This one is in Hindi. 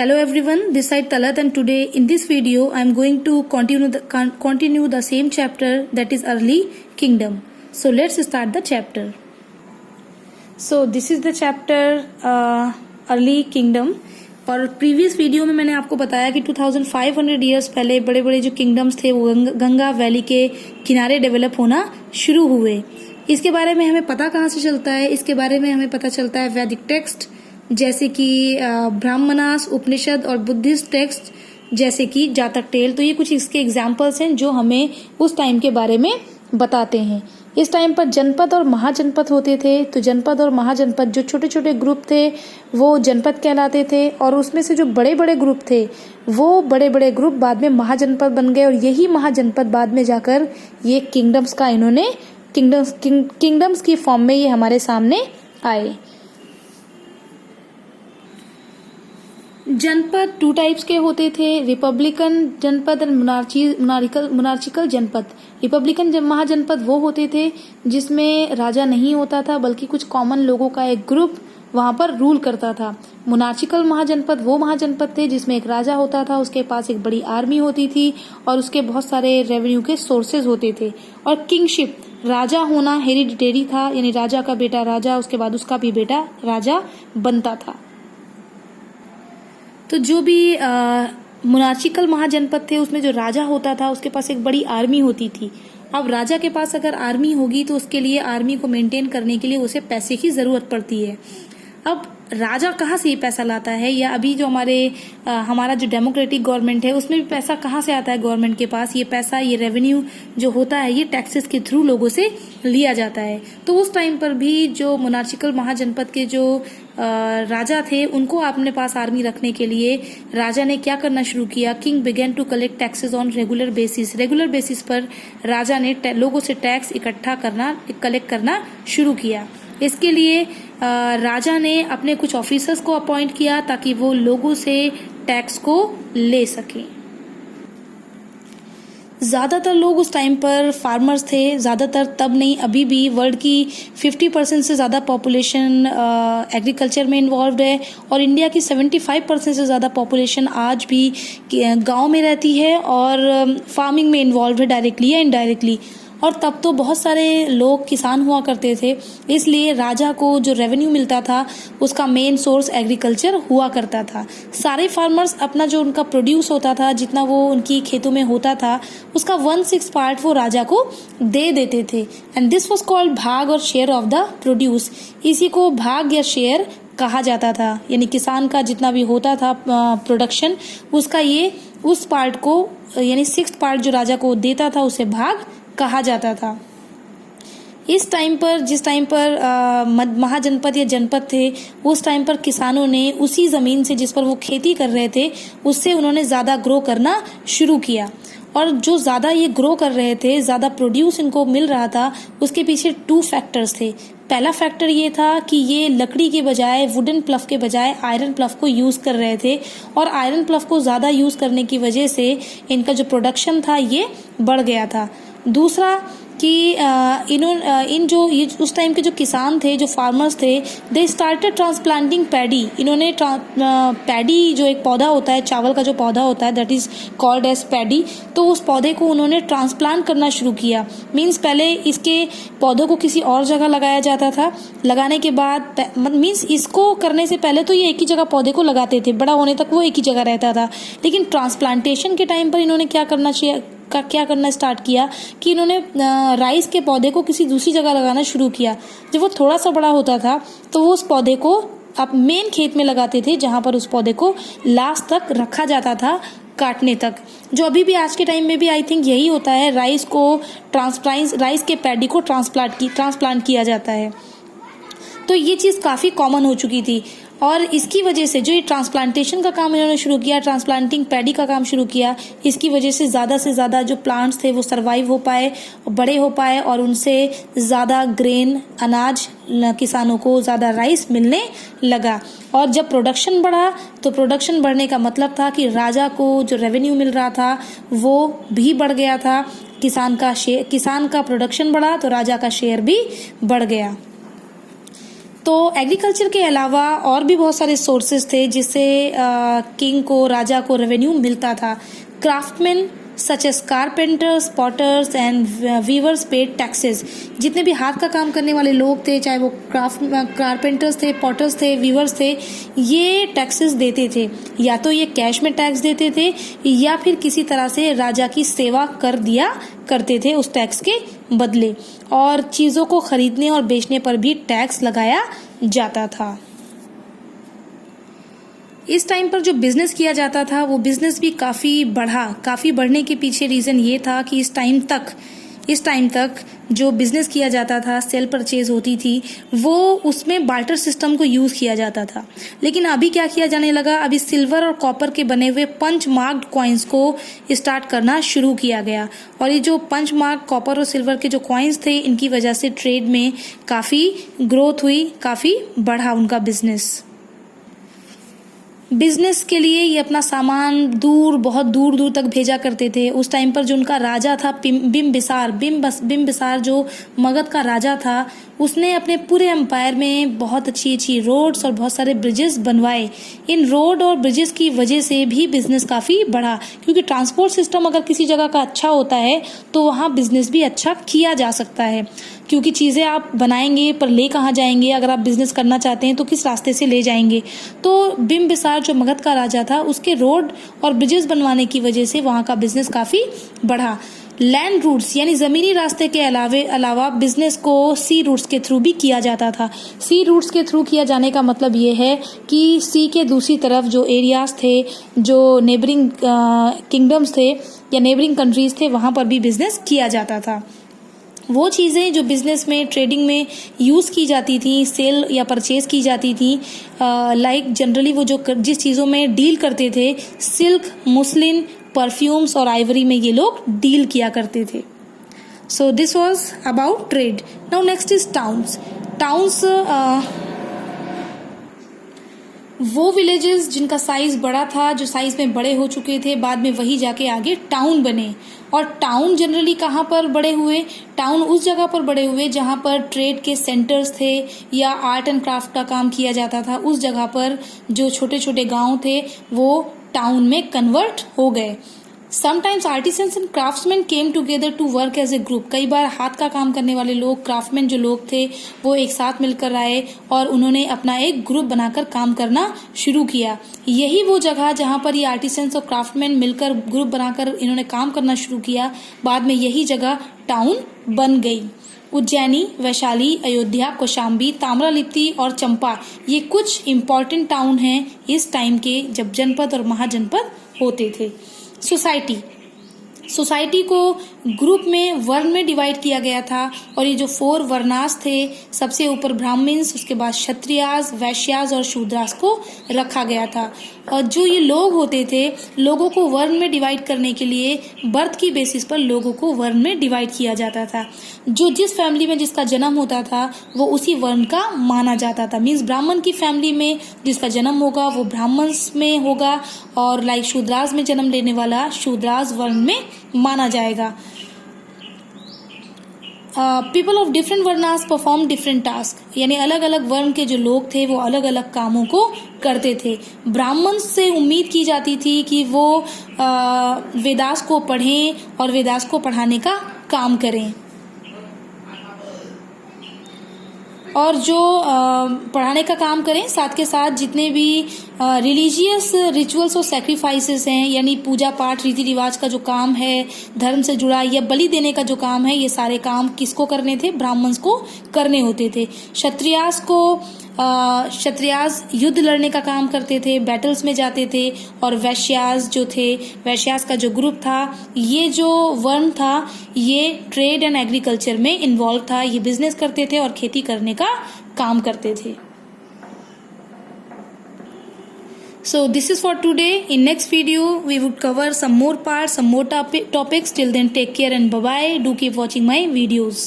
Hello everyone, this side Talat, and today in this video I am going to continue the same chapter, that is early kingdom. So let's start the chapter. So this is the chapter early kingdom. और प्रीवियस वीडियो में मैंने आपको बताया कि 2500 ईयर्स पहले बड़े बड़े जो किंगडम्स थे वो गंगा वैली के किनारे डेवलप होना शुरू हुए। इसके बारे में हमें पता कहाँ से चलता है? इसके बारे में हमें पता चलता है वैदिक टेक्स्ट जैसे कि ब्राह्मणास, उपनिषद और बुद्धिस्ट टेक्स्ट जैसे कि जातक टेल। तो ये कुछ इसके एग्जाम्पल्स हैं जो हमें उस टाइम के बारे में बताते हैं। इस टाइम पर जनपद और महाजनपद होते थे। तो जनपद और महाजनपद जो छोटे छोटे ग्रुप थे वो जनपद कहलाते थे, और उसमें से जो बड़े बड़े ग्रुप थे वो बड़े बड़े ग्रुप बाद में महाजनपद बन गए, और यही महाजनपद बाद में जाकर ये किंगडम्स का इन्होंने किंगडम्स की फॉर्म में ये हमारे सामने आए। जनपद टू टाइप्स के होते थे, रिपब्लिकन जनपद और मोनार्चिकल जनपद। रिपब्लिकन महाजनपद वो होते थे जिसमें राजा नहीं होता था बल्कि कुछ कॉमन लोगों का एक ग्रुप वहां पर रूल करता था। मोनार्चिकल महाजनपद वो महाजनपद थे जिसमें एक राजा होता था, उसके पास एक बड़ी आर्मी होती थी और उसके बहुत सारे रेवेन्यू के सोर्सेज होते थे। और किंगशिप, राजा होना हेरिडिटेरी था, यानी राजा का बेटा राजा, उसके बाद उसका भी बेटा राजा बनता था। तो जो भी मोनार्चिकल महाजनपद थे उसमें जो राजा होता था उसके पास एक बड़ी आर्मी होती थी। अब राजा के पास अगर आर्मी होगी तो उसके लिए आर्मी को मेंटेन करने के लिए उसे पैसे की जरूरत पड़ती है। अब राजा कहाँ से ये पैसा लाता है, या अभी जो हमारा जो डेमोक्रेटिक गवर्नमेंट है उसमें भी पैसा कहाँ से आता है गवर्नमेंट के पास? ये पैसा, ये रेवेन्यू जो होता है ये टैक्सेस के थ्रू लोगों से लिया जाता है। तो उस टाइम पर भी जो मोनार्चिकल महाजनपद के जो राजा थे उनको अपने पास आर्मी रखने के लिए राजा ने क्या करना शुरू किया? King began to collect taxes on regular basis. Regular basis पर राजा ने लोगों से टैक्स कलेक्ट करना शुरू किया। इसके लिए राजा ने अपने कुछ ऑफिसर्स को अपॉइंट किया ताकि वो लोगों से टैक्स को ले सके। ज्यादातर लोग उस टाइम पर फार्मर्स थे, ज्यादातर तब नहीं, अभी भी वर्ल्ड की 50% से ज्यादा पॉपुलेशन एग्रीकल्चर में इन्वॉल्व है, और इंडिया की 75% से ज्यादा पॉपुलेशन आज भी गांव में रहती है और फार्मिंग में इन्वॉल्व है डायरेक्टली या इनडायरेक्टली। और तब तो बहुत सारे लोग किसान हुआ करते थे, इसलिए राजा को जो रेवेन्यू मिलता था उसका मेन सोर्स एग्रीकल्चर हुआ करता था। सारे फार्मर्स अपना जो उनका प्रोड्यूस होता था, जितना वो उनकी खेतों में होता था, उसका 1/6 पार्ट वो राजा को दे देते थे, एंड दिस वाज कॉल्ड भाग और शेयर ऑफ द प्रोड्यूस। इसी को भाग या शेयर कहा जाता था, यानी किसान का जितना भी होता था प्रोडक्शन उसका ये उस पार्ट को, यानी 6th पार्ट जो राजा को देता था उसे भाग कहा जाता था। इस टाइम पर, जिस टाइम पर महाजनपद या जनपद थे, उस टाइम पर किसानों ने उसी जमीन से जिस पर वो खेती कर रहे थे उससे उन्होंने ज्यादा ग्रो करना शुरू किया। और जो ज्यादा ये ग्रो कर रहे थे, ज्यादा प्रोड्यूस इनको मिल रहा था, उसके पीछे 2 फैक्टर्स थे। पहला फैक्टर ये था कि ये लकड़ी के बजाय, वुडन प्लफ के बजाय आयरन प्लफ को यूज कर रहे थे, और आयरन प्लफ को ज्यादा यूज करने की वजह से इनका जो प्रोडक्शन था ये बढ़ गया था। दूसरा कि ये उस टाइम के जो किसान थे, जो फार्मर्स थे, दे स्टार्टेड ट्रांसप्लांटिंग पैडी। इन्होंने पैडी जो एक पौधा होता है, चावल का जो पौधा होता है, that is called as paddy, तो उस पौधे को उन्होंने ट्रांसप्लांट करना शुरू किया। मीन्स पहले इसके पौधों को किसी और जगह लगाया जाता था, लगाने के बाद मीन्स इसको करने से पहले तो ये एक ही जगह पौधे को लगाते थे, बड़ा होने तक वो एक ही जगह रहता था। लेकिन ट्रांसप्लांटेशन के टाइम पर इन्होंने क्या करना स्टार्ट किया कि इन्होंने राइस के पौधे को किसी दूसरी जगह लगाना शुरू किया। जब वो थोड़ा सा बड़ा होता था तो वो उस पौधे को अब मेन खेत में लगाते थे, जहां पर उस पौधे को लास्ट तक रखा जाता था, काटने तक। जो अभी भी आज के टाइम में भी आई थिंक यही होता है, राइस के पैडी को ट्रांसप्लांट किया जाता है। तो ये चीज़ काफ़ी कॉमन हो चुकी थी, और इसकी वजह से जो ये ट्रांसप्लांटेशन का काम इन्होंने शुरू किया, ट्रांसप्लांटिंग पैडी का काम शुरू किया, इसकी वजह से ज़्यादा से ज़्यादा जो प्लांट्स थे वो सरवाइव हो पाए, बड़े हो पाए, और उनसे ज़्यादा ग्रेन, अनाज, किसानों को ज़्यादा राइस मिलने लगा। और जब प्रोडक्शन बढ़ा तो प्रोडक्शन बढ़ने का मतलब था कि राजा को जो रेवेन्यू मिल रहा था वो भी बढ़ गया था। किसान का प्रोडक्शन बढ़ा तो राजा का शेयर भी बढ़ गया। तो एग्रीकल्चर के अलावा और भी बहुत सारे सोर्सेज थे जिससे किंग को, राजा को रेवेन्यू मिलता था। Craftsman such as carpenters, potters and weavers paid taxes. जितने भी हाथ का काम करने वाले लोग थे, चाहे वो कारपेंटर्स थे, पॉटर्स थे, वीवर्स थे, ये टैक्सेस देते थे। या तो ये कैश में टैक्स देते थे या फिर किसी तरह से राजा की सेवा कर दिया करते थे उस टैक्स के बदले, और चीज़ों को खरीदने और बेचने पर भी टैक्स लगाया जाता था। इस टाइम पर जो बिज़नेस किया जाता था वो बिज़नेस भी काफ़ी बढ़ा। काफ़ी बढ़ने के पीछे रीज़न ये था कि इस टाइम तक जो बिज़नेस किया जाता था, सेल परचेज होती थी, वो उसमें बार्टर सिस्टम को यूज़ किया जाता था। लेकिन अभी क्या किया जाने लगा, अभी सिल्वर और कॉपर के बने हुए पंच मार्क्ड कॉइन्स को स्टार्ट करना शुरू किया गया। और ये जो पंच मार्क कॉपर और सिल्वर के जो कॉइन्स थे, इनकी वजह से ट्रेड में काफ़ी ग्रोथ हुई, काफ़ी बढ़ा उनका बिजनेस के लिए ये अपना सामान बहुत दूर दूर तक भेजा करते थे। उस टाइम पर जो उनका राजा था बिम्बिसार जो मगध का राजा था, उसने अपने पूरे एम्पायर में बहुत अच्छी रोड्स और बहुत सारे ब्रिजेस बनवाए। इन रोड और ब्रिजेस की वजह से भी बिजनेस काफ़ी बढ़ा, क्योंकि ट्रांसपोर्ट सिस्टम अगर किसी जगह का अच्छा होता है तो वहाँ बिजनेस भी अच्छा किया जा सकता है। क्योंकि चीज़ें आप बनाएंगे पर ले कहाँ जाएंगे, अगर आप बिजनेस करना चाहते हैं तो किस रास्ते से ले जाएंगे। तो बिम्बिसार जो मगध का राजा था, उसके रोड और ब्रिजेस बनवाने की वजह से वहाँ का बिजनेस काफ़ी बढ़ा। लैंड रूट्स यानी ज़मीनी रास्ते के अलावा बिजनेस को सी रूट्स के थ्रू भी किया जाता था। सी रूट्स के थ्रू किया जाने का मतलब ये है कि सी के दूसरी तरफ जो एरियाज थे, जो नेबरिंग किंगडम्स थे या नेबरिंग कंट्रीज थे, वहाँ पर भी बिजनेस किया जाता था। वो चीज़ें जो बिज़नेस में, ट्रेडिंग में यूज़ की जाती थी, सेल या परचेज़ की जाती थी, लाइक जनरली वो जो जिस चीज़ों में डील करते थे, सिल्क, मुस्लिन, परफ्यूम्स और आइवरी में ये लोग डील किया करते थे। So this was about trade. Now next is towns. वो विलेजेस जिनका साइज़ बड़ा था, जो साइज़ में बड़े हो चुके थे, बाद में वही जाके आगे टाउन बने। और टाउन जनरली कहाँ पर बड़े हुए? टाउन उस जगह पर बड़े हुए जहाँ पर ट्रेड के सेंटर्स थे या आर्ट एंड क्राफ्ट का काम किया जाता था। उस जगह पर जो छोटे छोटे गांव थे वो टाउन में कन्वर्ट हो गए। Sometimes artisans and craftsmen came together to work as a group. कई बार हाथ का काम करने वाले लोग, क्राफ्टमैन जो लोग थे, वो एक साथ मिलकर आए और उन्होंने अपना एक ग्रुप बनाकर काम करना शुरू किया। यही वो जगह जहाँ पर ये आर्टिसंस और क्राफ्टमैन मिलकर ग्रुप बनाकर इन्होंने काम करना शुरू किया, बाद में यही जगह टाउन बन गई। उज्जैनी, वैशाली, अयोध्या, कौशाम्बी, ताम्रलिप्ति और चंपा, ये कुछ इम्पॉर्टेंट टाउन हैं इस टाइम के, जब जनपद और महाजनपद होते थे। सोसाइटी को ग्रुप में वर्ण में डिवाइड किया गया था, और ये जो 4 वर्णास थे, सबसे ऊपर ब्राह्मण्स, उसके बाद क्षत्रियास, वैश्यास और शूद्रास को रखा गया था। और जो ये लोग होते थे, लोगों को वर्ण में डिवाइड करने के लिए बर्थ की बेसिस पर लोगों को वर्ण में डिवाइड किया जाता था। जो जिस फैमिली में जिसका जन्म होता था वो उसी वर्ण का माना जाता था। मीन्स ब्राह्मण की फैमिली में जिसका जन्म होगा वो ब्राह्मण्स में होगा, और लाइक शूद्रास में जन्म लेने वाला शूद्रास वर्ण में माना जाएगा। People of different varnas perform different task, यानी अलग अलग वर्ण के जो लोग थे वो अलग अलग कामों को करते थे। ब्राह्मण से उम्मीद की जाती थी कि वो वेदास को पढ़ें और वेदास को पढ़ाने का काम करें, और जो पढ़ाने का काम करें, साथ के साथ जितने भी रिलीजियस रिचुअल्स और सैक्रिफाइसेस हैं, यानी पूजा पाठ, रीति रिवाज का जो काम है, धर्म से जुड़ा, या बलि देने का जो काम है, ये सारे काम किसको करने थे? ब्राह्मण्स को करने होते थे। क्षत्रियास युद्ध लड़ने का काम करते थे, बैटल्स में जाते थे, और वैश्यास जो थे, वैश्यास का जो ग्रुप था, ये जो वर्ण था, ये ट्रेड एंड एग्रीकल्चर में इन्वॉल्व था। ये बिजनेस करते थे और खेती करने का काम करते थे। So this is for today. In next video we would cover some more parts, some more topics. Till then, take care and bye bye. Do keep watching my videos.